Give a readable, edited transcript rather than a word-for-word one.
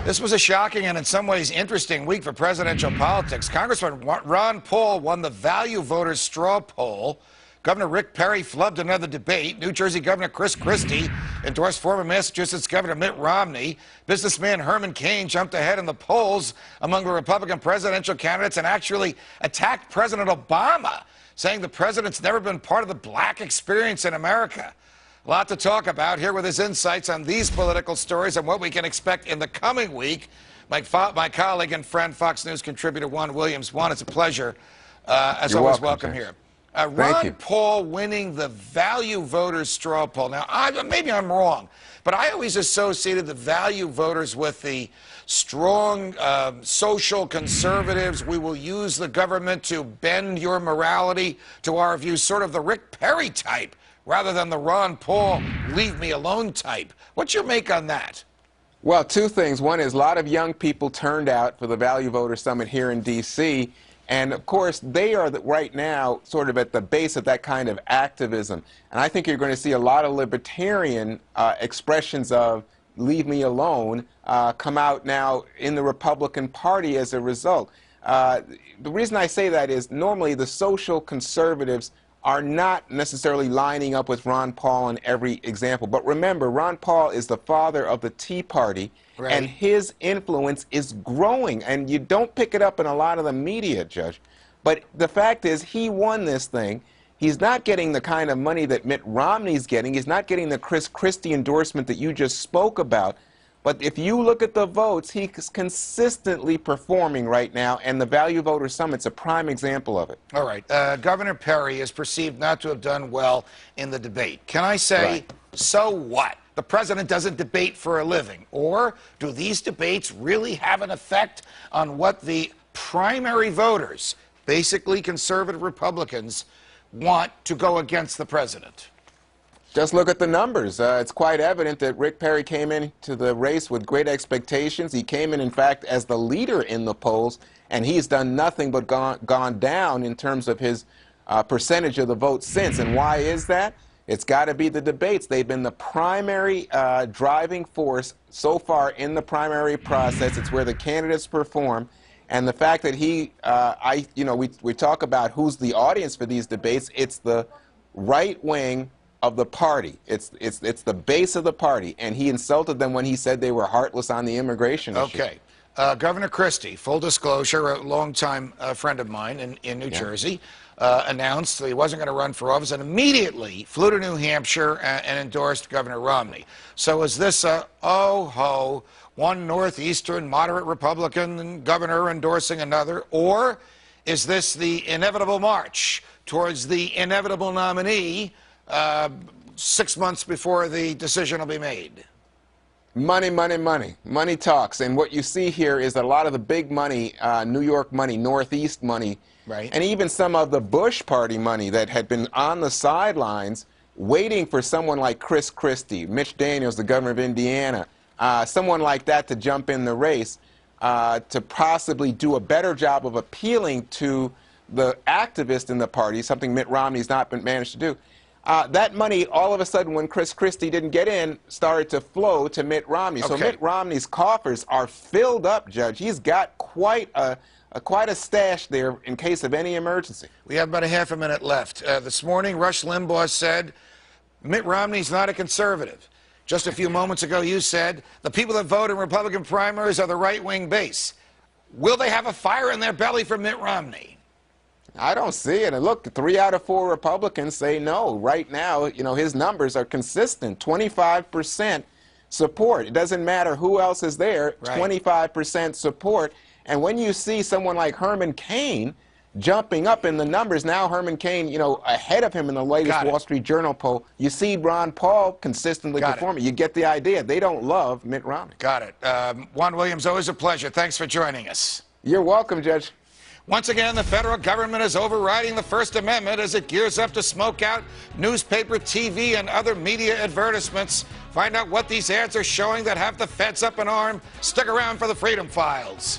This was a shocking and in some ways interesting week for presidential politics. Congressman Ron Paul won the Value Voters straw poll. Governor Rick Perry flubbed another debate. New Jersey Governor Chris Christie endorsed former Massachusetts Governor Mitt Romney. Businessman Herman Cain jumped ahead in the polls among the Republican presidential candidates and actually attacked President Obama, saying the president's never been part of the black experience in America. A lot to talk about. Here with his insights on these political stories and what we can expect in the coming week, my colleague and friend, Fox News contributor Juan Williams. Juan, it's a pleasure. As always, welcome here. Ron Paul winning the Value Voters straw poll. Now, maybe I'm wrong, but I always associated the Value Voters with the strong social conservatives. We will use the government to bend your morality to our views, sort of the Rick Perry type, rather than the Ron Paul leave me alone type. What's your make on that? Well, two things. One is a lot of young people turned out for the Value Voter Summit here in D.C., and, of course, they are right now sort of at the base of that kind of activism. And I think you're going to see a lot of libertarian expressions of leave me alone come out now in the Republican Party as a result. The reason I say that is normally the social conservatives are not necessarily lining up with Ron Paul in every example. But remember, Ron Paul is the father of the Tea Party, right, and his influence is growing. And you don't pick it up in a lot of the media, Judge. But the fact is, he won this thing. He's not getting the kind of money that Mitt Romney's getting. He's not getting the Chris Christie endorsement that you just spoke about. But if you look at the votes, he's consistently performing right now, and the Value Voter Summit's a prime example of it. All right. Governor Perry is perceived not to have done well in the debate. Can I say, so what? The president doesn't debate for a living. Or do these debates really have an effect on what the primary voters, basically conservative Republicans, want to go against the president? Just look at the numbers. It's quite evident that Rick Perry came into the race with great expectations. He came in fact, as the leader in the polls, and he's done nothing but gone down in terms of his percentage of the vote since. And why is that? It's got to be the debates. They've been the primary driving force so far in the primary process. It's where the candidates perform. And the fact that we talk about who's the audience for these debates. It's the right wing of the party. It's the base of the party, and he insulted them when he said they were heartless on the immigration issue. Okay. Governor Christie, full disclosure, a longtime friend of mine in New Jersey, announced that he wasn't going to run for office and immediately flew to New Hampshire and endorsed Governor Romney. So is this one northeastern moderate Republican governor endorsing another, or is this the inevitable march towards the inevitable nominee 6 months before the decision will be made? Money, money, money. Money talks. And what you see here is that a lot of the big money, New York money, Northeast money, right, and even some of the Bush party money that had been on the sidelines waiting for someone like Chris Christie, Mitch Daniels, the governor of Indiana, someone like that to jump in the race to possibly do a better job of appealing to the activists in the party, something Mitt Romney's not managed to do. That money, all of a sudden, when Chris Christie didn't get in, started to flow to Mitt Romney. Okay. So Mitt Romney's coffers are filled up, Judge. He's got quite a stash there in case of any emergency. We have about a half a minute left. This morning, Rush Limbaugh said Mitt Romney's not a conservative. Just a few moments ago, you said the people that vote in Republican primaries are the right-wing base. Will they have a fire in their belly for Mitt Romney? I don't see it. And look, 3 out of 4 Republicans say no. Right now, his numbers are consistent. 25% support. It doesn't matter who else is there. Right. 25% support. And when you see someone like Herman Cain jumping up in the numbers, now Herman Cain, ahead of him in the latest Wall Street Journal poll, you see Ron Paul consistently performing. You get the idea. They don't love Mitt Romney. Got it. Juan Williams, always a pleasure. Thanks for joining us. You're welcome, Judge. Once again, the federal government is overriding the First Amendment as it gears up to smoke out newspaper, TV, and other media advertisements. Find out what these ads are showing that have the feds up in arms. Stick around for the Freedom Files.